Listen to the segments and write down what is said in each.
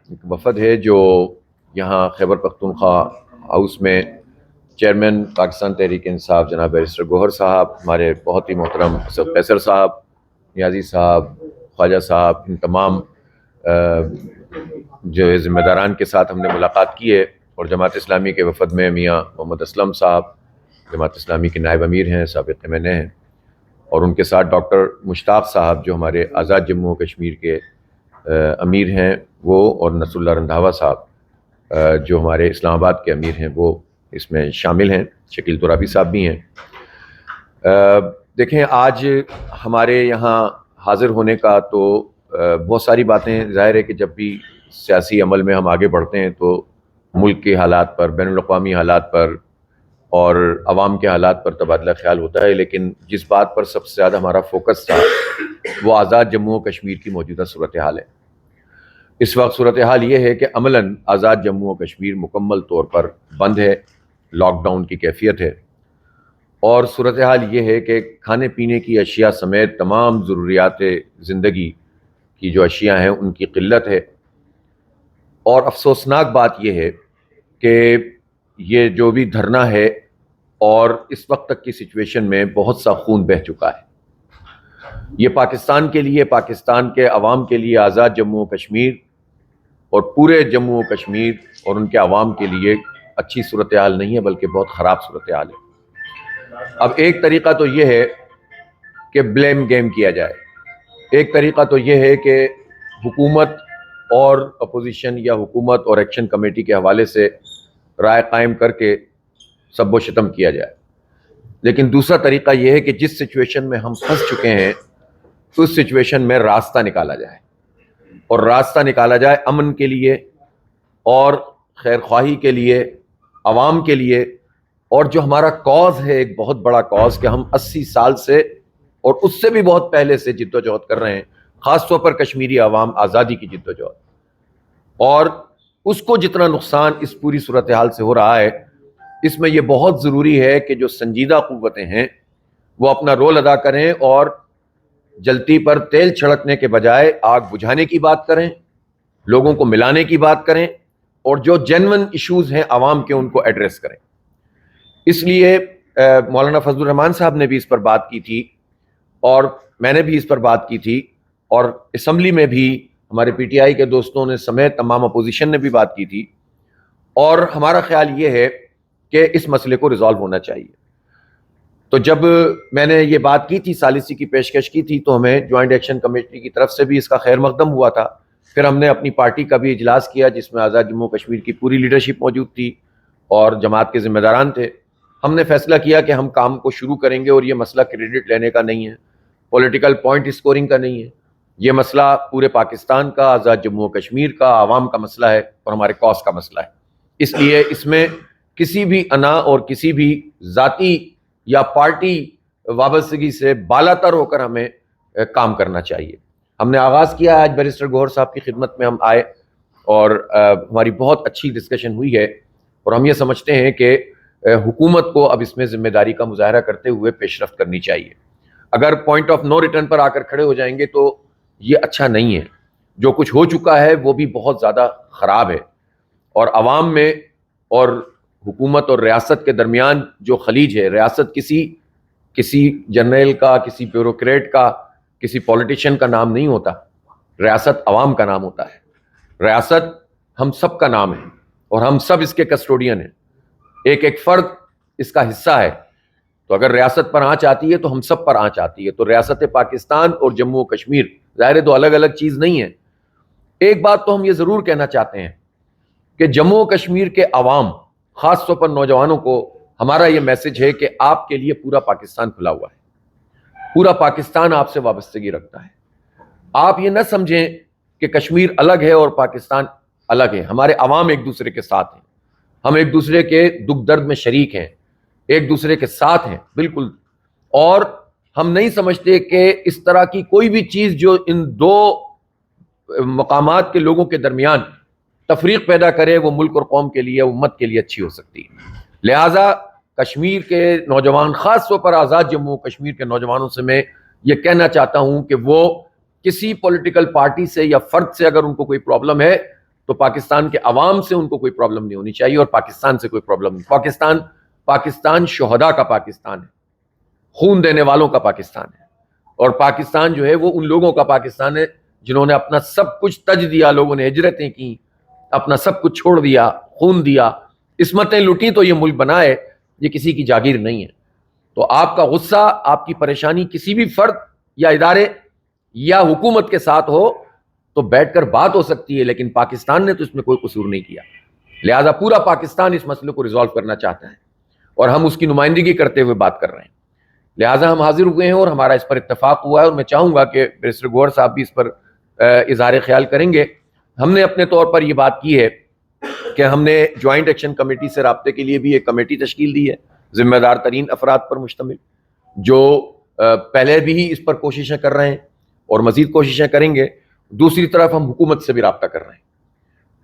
ایک وفد ہے جو یہاں خیبر پختونخوا ہاؤس میں چیئرمین پاکستان تحریک انصاف جناب بیرسٹر گوہر صاحب، ہمارے بہت ہی محترم اسد قیصر صاحب، نیازی صاحب، خواجہ صاحب، ان تمام جو ذمہ داران کے ساتھ ہم نے ملاقات کی ہے، اور جماعت اسلامی کے وفد میں میاں محمد اسلم صاحب جماعت اسلامی کے نائب امیر ہیں، سابق MNA ہیں، اور ان کے ساتھ ڈاکٹر مشتاق صاحب جو ہمارے آزاد جموں و کشمیر کے امیر ہیں وہ، اور نصر اللہ رندھاوا صاحب جو ہمارے اسلام آباد کے امیر ہیں وہ اس میں شامل ہیں، شکیل ترابی صاحب بھی ہیں۔ دیکھیں، آج ہمارے یہاں حاضر ہونے کا تو بہت ساری باتیں، ظاہر ہے کہ جب بھی سیاسی عمل میں ہم آگے بڑھتے ہیں تو ملک کے حالات پر، بین الاقوامی حالات پر اور عوام کے حالات پر تبادلہ خیال ہوتا ہے، لیکن جس بات پر سب سے زیادہ ہمارا فوکس تھا وہ آزاد جموں و کشمیر کی موجودہ صورتحال ہے۔ اس وقت صورتحال یہ ہے کہ عملاً آزاد جموں و کشمیر مکمل طور پر بند ہے، لاک ڈاؤن کی کیفیت ہے، اور صورتحال یہ ہے کہ کھانے پینے کی اشیاء سمیت تمام ضروریات زندگی کی جو اشیاء ہیں ان کی قلت ہے۔ اور افسوسناک بات یہ ہے کہ یہ جو بھی دھرنا ہے اور اس وقت تک کی سچویشن میں بہت سا خون بہہ چکا ہے۔ یہ پاکستان کے لیے، پاکستان کے عوام کے لیے آزاد جموں و کشمیر اور پورے جموں و کشمیر اور ان کے عوام کے لیے اچھی صورتحال نہیں ہے، بلکہ بہت خراب صورتحال ہے۔ اب ایک طریقہ تو یہ ہے کہ بلیم گیم کیا جائے، ایک طریقہ تو یہ ہے کہ حکومت اور اپوزیشن یا حکومت اور ایکشن کمیٹی کے حوالے سے رائے قائم کر کے سب و شتم کیا جائے، لیکن دوسرا طریقہ یہ ہے کہ جس سچویشن میں ہم پھنس چکے ہیں اس سچویشن میں راستہ نکالا جائے، اور راستہ نکالا جائے امن کے لیے اور خیر خواہی کے لیے، عوام کے لیے، اور جو ہمارا کاز ہے، ایک بہت بڑا کاز کہ ہم 80 سال سے اور اس سے بھی بہت پہلے سے جد و جہد کر رہے ہیں، خاص طور پر کشمیری عوام آزادی کی جد و جہد، اور اس کو جتنا نقصان اس پوری صورتحال سے ہو رہا ہے، اس میں یہ بہت ضروری ہے کہ جو سنجیدہ قوتیں ہیں وہ اپنا رول ادا کریں اور جلتی پر تیل چھڑکنے کے بجائے آگ بجھانے کی بات کریں، لوگوں کو ملانے کی بات کریں، اور جو جینون ایشوز ہیں عوام کے ان کو ایڈریس کریں۔ اس لیے مولانا فضل الرحمان صاحب نے بھی اس پر بات کی تھی، اور میں نے بھی اس پر بات کی تھی، اور اسمبلی میں بھی ہمارے PTI کے دوستوں نے سمیت تمام اپوزیشن نے بھی بات کی تھی، اور ہمارا خیال یہ ہے کہ اس مسئلے کو ریزالو ہونا چاہیے۔ تو جب میں نے یہ بات کی تھی، ثالثی کی پیشکش کی تھی، تو ہمیں جوائنٹ ایکشن کمیٹی کی طرف سے بھی اس کا خیر مقدم ہوا تھا۔ پھر ہم نے اپنی پارٹی کا بھی اجلاس کیا جس میں آزاد جموں کشمیر کی پوری لیڈرشپ موجود تھی اور جماعت کے ذمہ داران تھے۔ ہم نے فیصلہ کیا کہ ہم کام کو شروع کریں گے، اور یہ مسئلہ کریڈٹ لینے کا نہیں ہے، پولیٹیکل پوائنٹ اسکورنگ کا نہیں ہے، یہ مسئلہ پورے پاکستان کا، آزاد جموں و کشمیر کا، عوام کا مسئلہ ہے اور ہمارے کاز کا مسئلہ ہے۔ اس لیے اس میں کسی بھی انا اور کسی بھی ذاتی یا پارٹی وابستگی سے بالاتر ہو کر ہمیں کام کرنا چاہیے۔ ہم نے آغاز کیا، آج بیرسٹر گوہر صاحب کی خدمت میں ہم آئے اور ہماری بہت اچھی ڈسکشن ہوئی ہے، اور ہم یہ سمجھتے ہیں کہ حکومت کو اب اس میں ذمہ داری کا مظاہرہ کرتے ہوئے پیش رفت کرنی چاہیے۔ اگر پوائنٹ آف نو ریٹرن پر آ کر کھڑے ہو جائیں گے تو یہ اچھا نہیں ہے۔ جو کچھ ہو چکا ہے وہ بھی بہت زیادہ خراب ہے، اور عوام میں اور حکومت اور ریاست کے درمیان جو خلیج ہے، ریاست کسی جنرل کا، کسی بیوروکریٹ کا، کسی پولیٹیشین کا نام نہیں ہوتا، ریاست عوام کا نام ہوتا ہے، ریاست ہم سب کا نام ہے اور ہم سب اس کے کسٹوڈین ہیں، ایک ایک فرد اس کا حصہ ہے۔ تو اگر ریاست پر آنچ آتی ہے تو ہم سب پر آنچ آتی ہے۔ تو ریاست پاکستان اور جموں و کشمیر ظاہر دو الگ الگ چیز نہیں ہے۔ ایک بات تو ہم یہ ضرور کہنا چاہتے ہیں کہ جموں و کشمیر کے عوام، خاص طور پر نوجوانوں کو ہمارا یہ میسج ہے کہ آپ کے لیے پورا پاکستان کھلا ہوا ہے، پورا پاکستان آپ سے وابستگی رکھتا ہے۔ آپ یہ نہ سمجھیں کہ کشمیر الگ ہے اور پاکستان الگ ہے، ہمارے عوام ایک دوسرے کے ساتھ ہیں، ہم ایک دوسرے کے دکھ درد میں شریک ہیں، ایک دوسرے کے ساتھ ہیں بالکل، اور ہم نہیں سمجھتے کہ اس طرح کی کوئی بھی چیز جو ان دو مقامات کے لوگوں کے درمیان تفریق پیدا کرے وہ ملک اور قوم کے لیے، امت کے لیے اچھی ہو سکتی ہے۔ لہٰذا کشمیر کے نوجوان، خاص طور پر آزاد جموں کشمیر کے نوجوانوں سے میں یہ کہنا چاہتا ہوں کہ وہ کسی پولیٹیکل پارٹی سے یا فرد سے اگر ان کو کوئی پرابلم ہے تو پاکستان کے عوام سے ان کو کوئی پرابلم نہیں ہونی چاہیے، اور پاکستان سے کوئی پرابلم نہیں۔ پاکستان شہداء کا پاکستان ہے، خون دینے والوں کا پاکستان ہے، اور پاکستان جو ہے وہ ان لوگوں کا پاکستان ہے جنہوں نے اپنا سب کچھ تج دیا، لوگوں نے ہجرتیں کی، اپنا سب کچھ چھوڑ دیا، خون دیا، عصمتیں لوٹی تو یہ ملک بنا ہے، یہ کسی کی جاگیر نہیں ہے۔ تو آپ کا غصہ، آپ کی پریشانی کسی بھی فرد یا ادارے یا حکومت کے ساتھ ہو تو بیٹھ کر بات ہو سکتی ہے، لیکن پاکستان نے تو اس میں کوئی قصور نہیں کیا، لہذا پورا پاکستان اس مسئلے کو ریزالو کرنا چاہتا ہے اور ہم اس کی نمائندگی کرتے ہوئے بات کر رہے ہیں، لہذا ہم حاضر ہوئے ہیں اور ہمارا اس پر اتفاق ہوا ہے، اور میں چاہوں گا کہ بیرسٹر گوہر صاحب بھی اس پر اظہار خیال کریں گے۔ ہم نے اپنے طور پر یہ بات کی ہے کہ ہم نے جوائنٹ ایکشن کمیٹی سے رابطے کے لیے بھی ایک کمیٹی تشکیل دی ہے، ذمہ دار ترین افراد پر مشتمل، جو پہلے بھی اس پر کوششیں کر رہے ہیں اور مزید کوششیں کریں گے۔ دوسری طرف ہم حکومت سے بھی رابطہ کر رہے ہیں،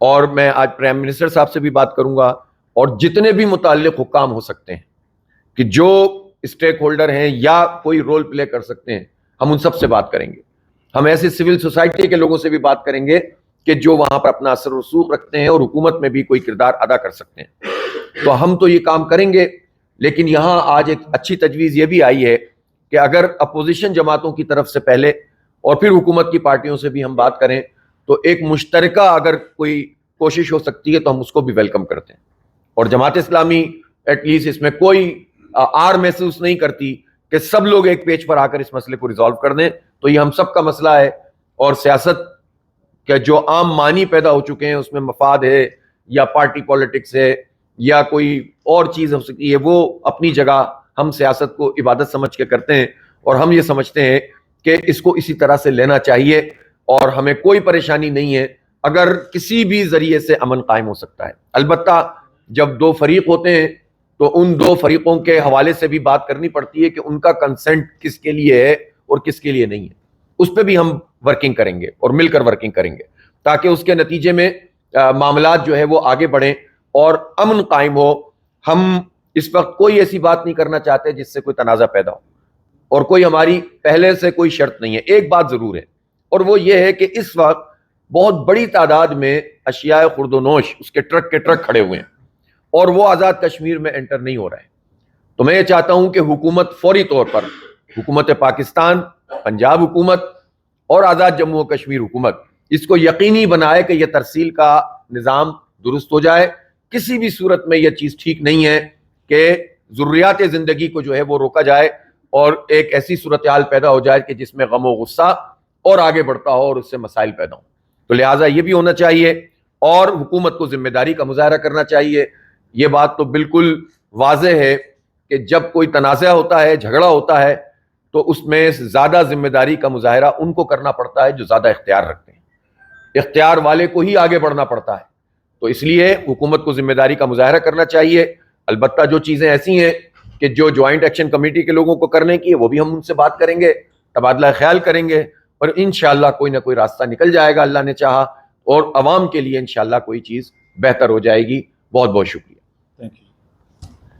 اور میں آج پرائم منسٹر صاحب سے بھی بات کروں گا، اور جتنے بھی متعلق حکام ہو سکتے ہیں کہ جو اسٹیک ہولڈر ہیں یا کوئی رول پلے کر سکتے ہیں، ہم ان سب سے بات کریں گے۔ ہم ایسے سول سوسائٹی کے لوگوں سے بھی بات کریں گے کہ جو وہاں پر اپنا اثر و رسوخ رکھتے ہیں اور حکومت میں بھی کوئی کردار ادا کر سکتے ہیں، تو ہم تو یہ کام کریں گے۔ لیکن یہاں آج ایک اچھی تجویز یہ بھی آئی ہے کہ اگر اپوزیشن جماعتوں کی طرف سے پہلے اور پھر حکومت کی پارٹیوں سے بھی ہم بات کریں تو ایک مشترکہ اگر کوئی کوشش ہو سکتی ہے تو ہم اس کو بھی ویلکم کرتے ہیں، اور جماعت اسلامی ایٹ لیسٹ اس میں کوئی آر محسوس نہیں کرتی کہ سب لوگ ایک پیج پر آ کر اس مسئلے کو ریزالو کر دیں، تو یہ ہم سب کا مسئلہ ہے، اور سیاست کے جو عام معنی پیدا ہو چکے ہیں اس میں مفاد ہے یا پارٹی پولیٹکس ہے یا کوئی اور چیز ہو سکتی ہے، وہ اپنی جگہ ہم سیاست کو عبادت سمجھ کے کرتے ہیں، اور ہم یہ سمجھتے ہیں کہ اس کو اسی طرح سے لینا چاہیے، اور ہمیں کوئی پریشانی نہیں ہے اگر کسی بھی ذریعے سے امن قائم ہو سکتا ہے۔ البتہ جب دو فریق ہوتے ہیں تو ان دو فریقوں کے حوالے سے بھی بات کرنی پڑتی ہے کہ ان کا کنسنٹ کس کے لیے ہے اور کس کے لیے نہیں ہے، اس پہ بھی ہم ورکنگ کریں گے اور مل کر ورکنگ کریں گے، تاکہ اس کے نتیجے میں معاملات جو ہے وہ آگے بڑھیں اور امن قائم ہو۔ ہم اس وقت کوئی ایسی بات نہیں کرنا چاہتے جس سے کوئی تنازع پیدا ہو، اور کوئی ہماری پہلے سے کوئی شرط نہیں ہے۔ ایک بات ضرور ہے، اور وہ یہ ہے کہ اس وقت بہت بڑی تعداد میں اشیاء خورد و نوش اس کے ٹرک کھڑے ہوئے ہیں، اور وہ آزاد کشمیر میں انٹر نہیں ہو رہے ہیں۔ تو میں یہ چاہتا ہوں کہ حکومت فوری طور پر، حکومت پاکستان، پنجاب حکومت اور آزاد جموں و کشمیر حکومت اس کو یقینی بنائے کہ یہ ترسیل کا نظام درست ہو جائے۔ کسی بھی صورت میں یہ چیز ٹھیک نہیں ہے کہ ضروریات زندگی کو جو ہے وہ روکا جائے اور ایک ایسی صورتحال پیدا ہو جائے کہ جس میں غم و غصہ اور آگے بڑھتا ہو اور اس سے مسائل پیدا ہوں۔ تو لہٰذا یہ بھی ہونا چاہیے، اور حکومت کو ذمہ داری کا مظاہرہ کرنا چاہیے۔ یہ بات تو بالکل واضح ہے کہ جب کوئی تنازع ہوتا ہے، جھگڑا ہوتا ہے، تو اس میں زیادہ ذمہ داری کا مظاہرہ ان کو کرنا پڑتا ہے جو زیادہ اختیار رکھتے ہیں، اختیار والے کو ہی آگے بڑھنا پڑتا ہے۔ تو اس لیے حکومت کو ذمہ داری کا مظاہرہ کرنا چاہیے۔ البتہ جو چیزیں ایسی ہیں کہ جو جوائنٹ ایکشن کمیٹی کے لوگوں کو کرنے کی ہے، وہ بھی ہم ان سے بات کریں گے، تبادلہ خیال کریں گے، اور انشاءاللہ کوئی نہ کوئی راستہ نکل جائے گا، اللہ نے چاہا، اور عوام کے لیے انشاءاللہ کوئی چیز بہتر ہو جائے گی۔ بہت بہت شکریہ۔